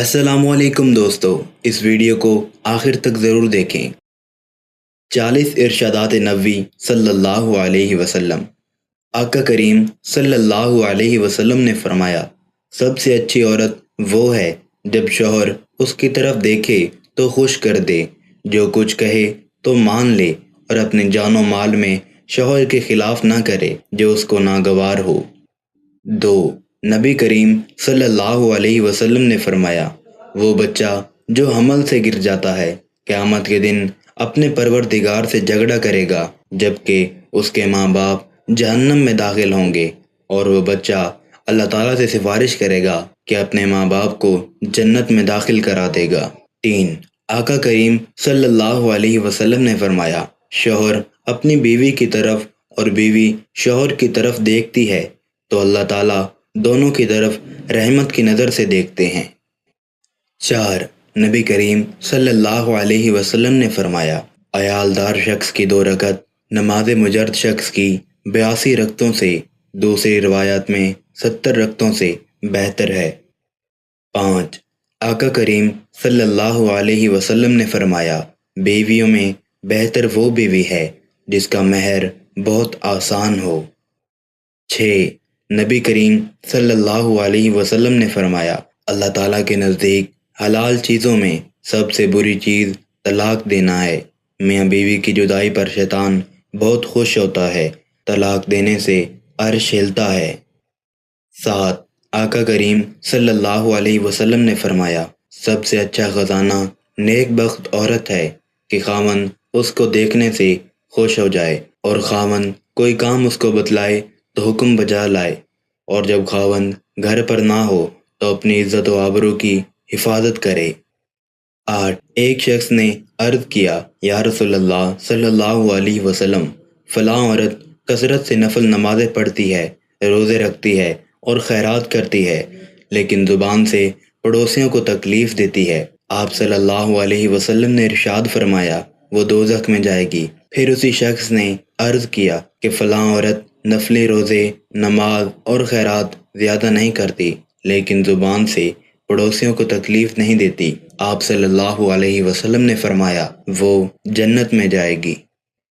السلام علیکم دوستو، اس ویڈیو کو آخر تک ضرور دیکھیں۔ 40 ارشادات نبوی صلی اللہ علیہ وسلم۔ آقا کریم صلی اللہ علیہ وسلم نے فرمایا، سب سے اچھی عورت وہ ہے جب شوہر اس کی طرف دیکھے تو خوش کر دے، جو کچھ کہے تو مان لے، اور اپنے جان و مال میں شوہر کے خلاف نہ کرے جو اس کو ناگوار ہو۔ 2. نبی کریم صلی اللہ علیہ وسلم نے فرمایا، وہ بچہ جو حمل سے گر جاتا ہے قیامت کے دن اپنے پروردگار سے جھگڑا کرے گا، جبکہ اس کے ماں باپ جہنم میں داخل ہوں گے، اور وہ بچہ اللہ تعالیٰ سے سفارش کرے گا کہ اپنے ماں باپ کو جنت میں داخل کرا دے گا۔ 3. آقا کریم صلی اللہ علیہ وسلم نے فرمایا، شوہر اپنی بیوی کی طرف اور بیوی شوہر کی طرف دیکھتی ہے تو اللہ تعالیٰ دونوں کی طرف رحمت کی نظر سے دیکھتے ہیں۔ 4. نبی کریم صلی اللہ علیہ وسلم نے فرمایا، عیالدار شخص کی 2 رکعت نماز مجرد شخص کی 82 رکعتوں سے، دوسری روایات میں 70 رکعتوں سے بہتر ہے۔ 5. آقا کریم صلی اللہ علیہ وسلم نے فرمایا، بیویوں میں بہتر وہ بیوی ہے جس کا مہر بہت آسان ہو۔ 6. نبی کریم صلی اللہ علیہ وسلم نے فرمایا، اللہ تعالیٰ کے نزدیک حلال چیزوں میں سب سے بری چیز طلاق دینا ہے۔ میاں بیوی کی جدائی پر شیطان بہت خوش ہوتا ہے، طلاق دینے سے عرش ہلتا ہے۔ 7. آقا کریم صلی اللہ علیہ وسلم نے فرمایا، سب سے اچھا خزانہ نیک بخت عورت ہے کہ خاوند اس کو دیکھنے سے خوش ہو جائے، اور خاوند کوئی کام اس کو بتلائے تو حکم بجا لائے، اور جب خاوند گھر پر نہ ہو تو اپنی عزت و آبرو کی حفاظت کرے۔ 8. ایک شخص نے عرض کیا، یا رسول اللہ صلی اللہ علیہ وسلم، فلاں عورت کثرت سے نفل نمازیں پڑھتی ہے، روزے رکھتی ہے اور خیرات کرتی ہے، لیکن زبان سے پڑوسیوں کو تکلیف دیتی ہے۔ آپ صلی اللہ علیہ وسلم نے ارشاد فرمایا، وہ دوزخ میں جائے گی۔ پھر اسی شخص نے عرض کیا کہ فلاں عورت نفلی روزے، نماز اور خیرات زیادہ نہیں کرتی، لیکن زبان سے پڑوسیوں کو تکلیف نہیں دیتی۔ آپ صلی اللہ علیہ وسلم نے فرمایا، وہ جنت میں جائے گی۔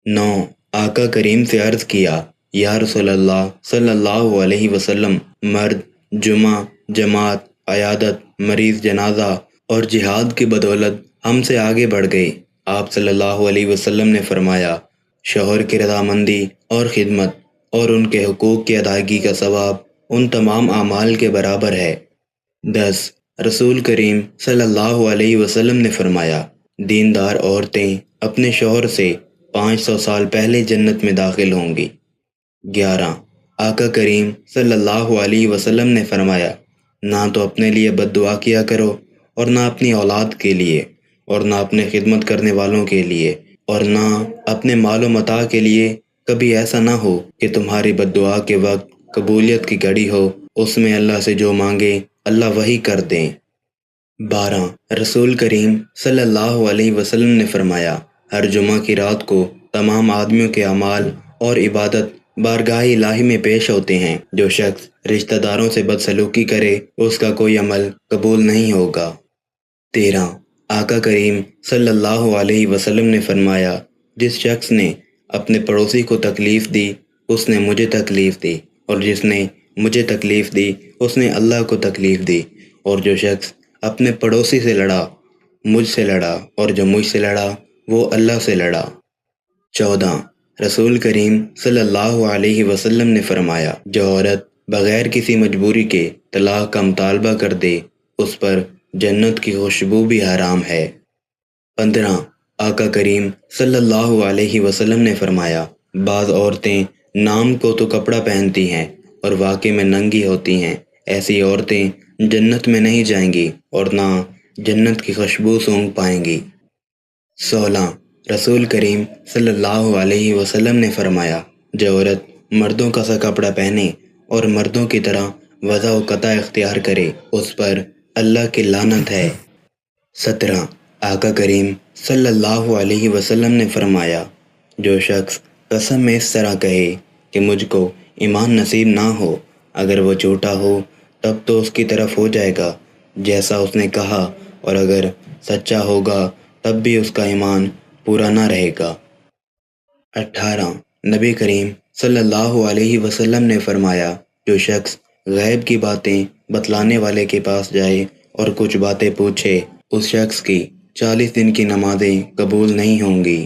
9. آقا کریم سے عرض کیا، یا رسول اللہ صلی اللہ علیہ وسلم، مرد جمعہ، جماعت، عیادت، مریض جنازہ اور جہاد کی بدولت ہم سے آگے بڑھ گئے۔ آپ صلی اللہ علیہ وسلم نے فرمایا، شوہر کی رضامندی اور خدمت اور ان کے حقوق کی ادائیگی کا ثواب ان تمام اعمال کے برابر ہے۔ 10. رسول کریم صلی اللہ علیہ وسلم نے فرمایا، دیندار عورتیں اپنے شوہر سے 500 سال پہلے جنت میں داخل ہوں گی۔ 11. آقا کریم صلی اللہ علیہ وسلم نے فرمایا، نہ تو اپنے لیے بد دعا کیا کرو، اور نہ اپنی اولاد کے لیے، اور نہ اپنے خدمت کرنے والوں کے لیے، اور نہ اپنے مال و متاع کے لیے۔ کبھی ایسا نہ ہو کہ تمہاری بد دعا کے وقت قبولیت کی گھڑی ہو، اس میں اللہ سے جو مانگے اللہ وہی کر دیں۔ 12. رسول کریم صلی اللہ علیہ وسلم نے فرمایا، ہر جمعہ کی رات کو تمام آدمیوں کے اعمال اور عبادت بارگاہ الہی میں پیش ہوتے ہیں۔ جو شخص رشتہ داروں سے بدسلوکی کرے اس کا کوئی عمل قبول نہیں ہوگا۔ 13. آقا کریم صلی اللہ علیہ وسلم نے فرمایا، جس شخص نے اپنے پڑوسی کو تکلیف دی اس نے مجھے تکلیف دی، اور جس نے مجھے تکلیف دی اس نے اللہ کو تکلیف دی، اور جو شخص اپنے پڑوسی سے لڑا مجھ سے لڑا، اور جو مجھ سے لڑا وہ اللہ سے لڑا۔ 14. رسول کریم صلی اللہ علیہ وسلم نے فرمایا، جو عورت بغیر کسی مجبوری کے طلاق کا مطالبہ کر دے اس پر جنت کی خوشبو بھی حرام ہے۔ 15. آقا کریم صلی اللہ علیہ وسلم نے فرمایا، بعض عورتیں نام کو تو کپڑا پہنتی ہیں اور واقعے میں ننگی ہوتی ہیں، ایسی عورتیں جنت میں نہیں جائیں گی اور نہ جنت کی خوشبو سونگھ پائیں گی۔ 16. رسول کریم صلی اللہ علیہ وسلم نے فرمایا، جو عورت مردوں کا سا کپڑا پہنے اور مردوں کی طرح وضع و قطع اختیار کرے اس پر اللہ کی لعنت ہے۔ 17. آقا کریم صلی اللہ علیہ وسلم نے فرمایا، جو شخص قسم میں اس طرح کہے کہ مجھ کو ایمان نصیب نہ ہو، اگر وہ جھوٹا ہو تب تو اس کی طرف ہو جائے گا جیسا اس نے کہا، اور اگر سچا ہوگا تب بھی اس کا ایمان پورا نہ رہے گا۔ 18 نبی کریم صلی اللہ علیہ وسلم نے فرمایا، جو شخص غیب کی باتیں بتلانے والے کے پاس جائے اور کچھ باتیں پوچھے، اس شخص کی 40 دن کی نمازیں قبول نہیں ہوں گی۔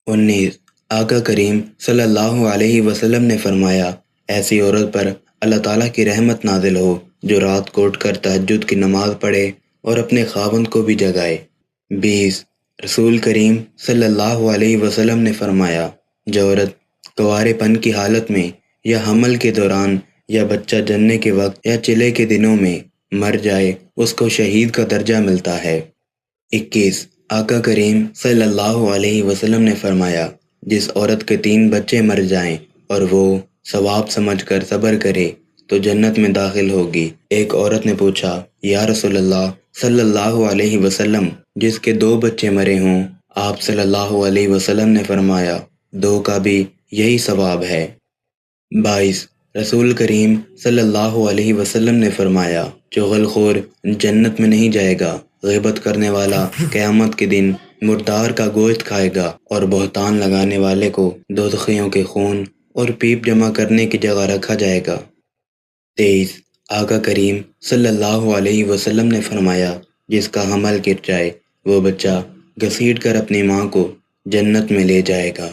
19 آقا کریم صلی اللہ علیہ وسلم نے فرمایا، ایسی عورت پر اللہ تعالیٰ کی رحمت نازل ہو جو رات کو اٹھ کر تہجد کی نماز پڑھے اور اپنے خاوند کو بھی جگائے۔ 20 رسول کریم صلی اللہ علیہ وسلم نے فرمایا، جو عورت کنوارے پن کی حالت میں یا حمل کے دوران یا بچہ جننے کے وقت یا چلے کے دنوں میں مر جائے، اس کو شہید کا درجہ ملتا ہے۔ 21 آقا کریم صلی اللہ علیہ وسلم نے فرمایا، جس عورت کے 3 بچے مر جائیں اور وہ ثواب سمجھ کر صبر کرے تو جنت میں داخل ہوگی۔ ایک عورت نے پوچھا، یا رسول اللہ صلی اللہ علیہ وسلم، جس کے 2 بچے مرے ہوں؟ آپ صلی اللہ علیہ وسلم نے فرمایا، 2 کا بھی یہی ثواب ہے۔ 22 رسول کریم صلی اللہ علیہ وسلم نے فرمایا، چغل خور جنت میں نہیں جائے گا، غیبت کرنے والا قیامت کے دن مردار کا گوشت کھائے گا، اور بہتان لگانے والے کو دوزخیوں کے خون اور پیپ جمع کرنے کی جگہ رکھا جائے گا۔ 23 آقا کریم صلی اللہ علیہ وسلم نے فرمایا، جس کا حمل گر جائے وہ بچہ گھسیٹ کر اپنی ماں کو جنت میں لے جائے گا۔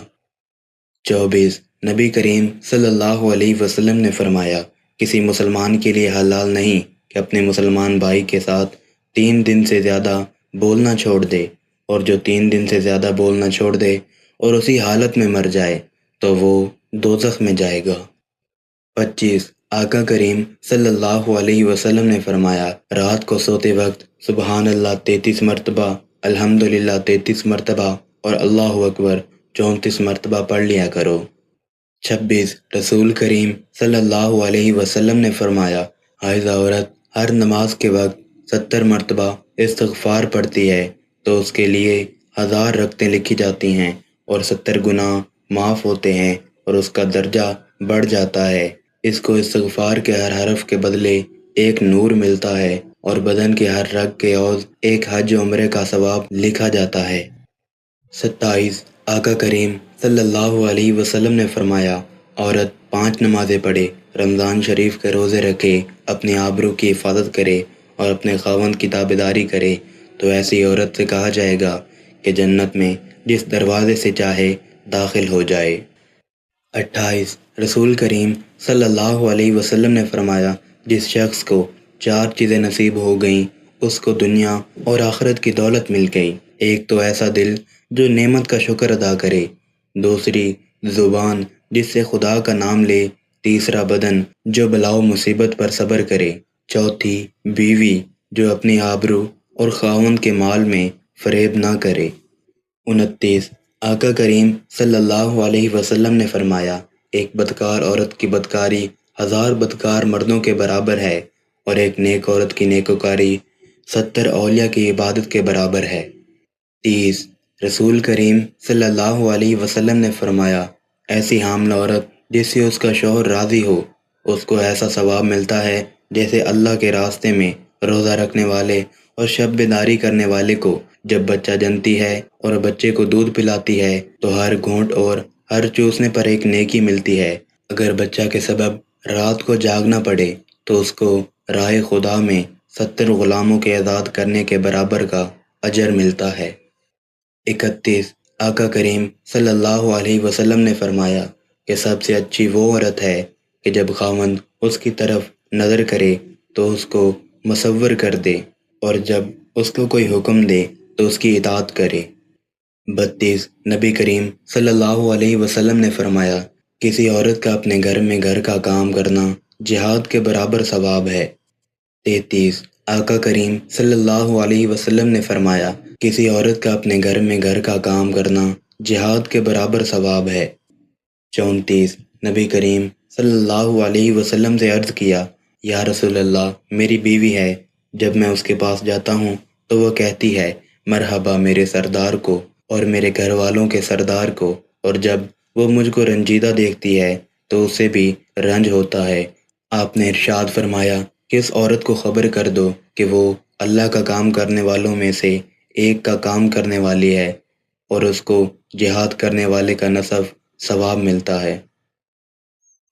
24 نبی کریم صلی اللہ علیہ وسلم نے فرمایا، کسی مسلمان کے لیے حلال نہیں کہ اپنے مسلمان بھائی کے ساتھ 3 دن سے زیادہ بولنا چھوڑ دے، اور جو 3 دن سے زیادہ بولنا چھوڑ دے اور اسی حالت میں مر جائے تو وہ دوزخ میں جائے گا۔ 25 آقا کریم صلی اللہ علیہ وسلم نے فرمایا، رات کو سوتے وقت سبحان اللہ 33 مرتبہ، الحمدللہ 33 مرتبہ اور اللہ اکبر 34 مرتبہ پڑھ لیا کرو۔ 26 رسول کریم صلی اللہ علیہ وسلم نے فرمایا، حائضہ عورت ہر نماز کے وقت 70 مرتبہ استغفار پڑھتی ہے تو اس کے لیے 1000 رکعتیں لکھی جاتی ہیں اور 70 گناہ معاف ہوتے ہیں اور اس کا درجہ بڑھ جاتا ہے۔ اس کو استغفار کے ہر حرف کے بدلے ایک نور ملتا ہے اور بدن کے ہر رگ کے عوض ایک حج عمرے کا ثواب لکھا جاتا ہے۔ 27 آقا کریم صلی اللہ علیہ وسلم نے فرمایا، عورت 5 نمازیں پڑھے، رمضان شریف کے روزے رکھے، اپنی آبرو کی حفاظت کرے اور اپنے خاوند کی تابعداری کرے تو ایسی عورت سے کہا جائے گا کہ جنت میں جس دروازے سے چاہے داخل ہو جائے۔ 28 رسول کریم صلی اللہ علیہ وسلم نے فرمایا، جس شخص کو 4 چیزیں نصیب ہو گئیں اس کو دنیا اور آخرت کی دولت مل گئی۔ ایک تو ایسا دل جو نعمت کا شکر ادا کرے، دوسری زبان جس سے خدا کا نام لے، تیسرا بدن جو بلا و مصیبت پر صبر کرے، چوتھی بیوی جو اپنی آبرو اور خاوند کے مال میں فریب نہ کرے۔ 29 آقا کریم صلی اللہ علیہ وسلم نے فرمایا، ایک بدکار عورت کی بدکاری 1000 بدکار مردوں کے برابر ہے، اور ایک نیک عورت کی نیکوکاری 70 اولیاء کی عبادت کے برابر ہے۔ 30 رسول کریم صلی اللہ علیہ وسلم نے فرمایا، ایسی حاملہ عورت جس سے اس کا شوہر راضی ہو، اس کو ایسا ثواب ملتا ہے جیسے اللہ کے راستے میں روزہ رکھنے والے اور شب بیداری کرنے والے کو جب بچہ جنتی ہے اور بچے کو دودھ پلاتی ہے تو ہر گھونٹ اور ہر چوسنے پر ایک نیکی ملتی ہے۔ اگر بچہ کے سبب رات کو جاگنا پڑے تو اس کو راہ خدا میں 70 غلاموں کے آزاد کرنے کے برابر کا اجر ملتا ہے۔ 31 آقا کریم صلی اللہ علیہ وسلم نے فرمایا کہ سب سے اچھی وہ عورت ہے کہ جب خاوند اس کی طرف نظر کرے تو اس کو مصور کر دے، اور جب اس کو کوئی حکم دے تو اس کی اطاعت کرے۔ 32 نبی کریم صلی اللہ علیہ وسلم نے فرمایا، کسی عورت کا اپنے گھر میں گھر کا کام کرنا جہاد کے برابر ثواب ہے۔ 33 آقا کریم صلی اللہ علیہ وسلم نے فرمایا، کسی عورت کا اپنے گھر میں گھر کا کام کرنا جہاد کے برابر ثواب ہے۔ 34 نبی کریم صلی اللہ علیہ وسلم سے عرض کیا، یا رسول اللہ، میری بیوی ہے، جب میں اس کے پاس جاتا ہوں تو وہ کہتی ہے، مرحبا میرے سردار کو اور میرے گھر والوں کے سردار کو، اور جب وہ مجھ کو رنجیدہ دیکھتی ہے تو اسے بھی رنج ہوتا ہے۔ آپ نے ارشاد فرمایا کہ اس عورت کو خبر کر دو کہ وہ اللہ کا کام کرنے والوں میں سے ایک کا کام کرنے والی ہے اور اس کو جہاد کرنے والے کا نصف ثواب ملتا ہے۔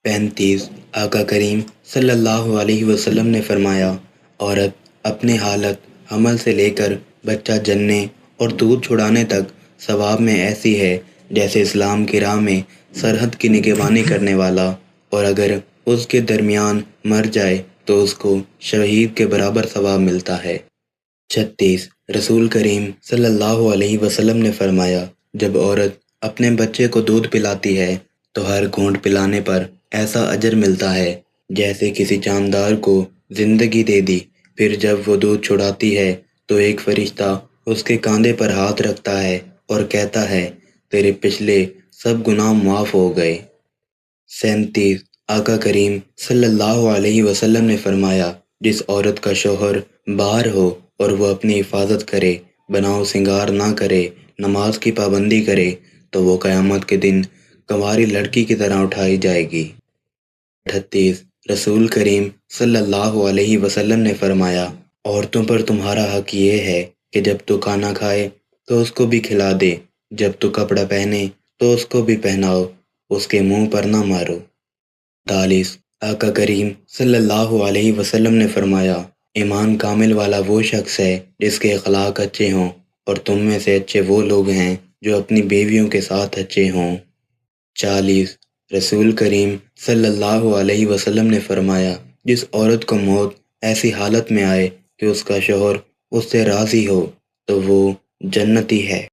35 آقا کریم صلی اللہ علیہ وسلم نے فرمایا، عورت اپنے حالت حمل سے لے کر بچہ جننے اور دودھ چھڑانے تک ثواب میں ایسی ہے جیسے اسلام کی راہ میں سرحد کی نگہبانی کرنے والا، اور اگر اس کے درمیان مر جائے تو اس کو شہید کے برابر ثواب ملتا ہے۔ 36 رسول کریم صلی اللہ علیہ وسلم نے فرمایا، جب عورت اپنے بچے کو دودھ پلاتی ہے تو ہر گھونٹ پلانے پر ایسا اجر ملتا ہے جیسے کسی جاندار کو زندگی دے دی۔ پھر جب وہ دودھ چھڑاتی ہے تو ایک فرشتہ اس کے کاندھے پر ہاتھ رکھتا ہے اور کہتا ہے، تیرے پچھلے سب گناہ معاف ہو گئے۔ 37 آقا کریم صلی اللہ علیہ وسلم نے فرمایا، جس عورت کا شوہر باہر ہو اور وہ اپنی حفاظت کرے، بناؤ سنگار نہ کرے، نماز کی پابندی کرے تو وہ قیامت کے دن کنواری لڑکی کی طرح اٹھائی جائے گی۔ 38 رسول کریم صلی اللہ علیہ وسلم نے فرمایا، عورتوں پر تمہارا حق یہ ہے کہ جب تو کھانا کھائے تو اس کو بھی کھلا دے، جب تو کپڑا پہنے تو اس کو بھی پہناؤ، اس کے منہ پر نہ مارو۔ 40 آقا کریم صلی اللہ علیہ وسلم نے فرمایا، ایمان کامل والا وہ شخص ہے جس کے اخلاق اچھے ہوں، اور تم میں سے اچھے وہ لوگ ہیں جو اپنی بیویوں کے ساتھ اچھے ہوں۔ 40 رسول کریم صلی اللہ علیہ وسلم نے فرمایا، جس عورت کو موت ایسی حالت میں آئے کہ اس کا شوہر اس سے راضی ہو تو وہ جنتی ہے۔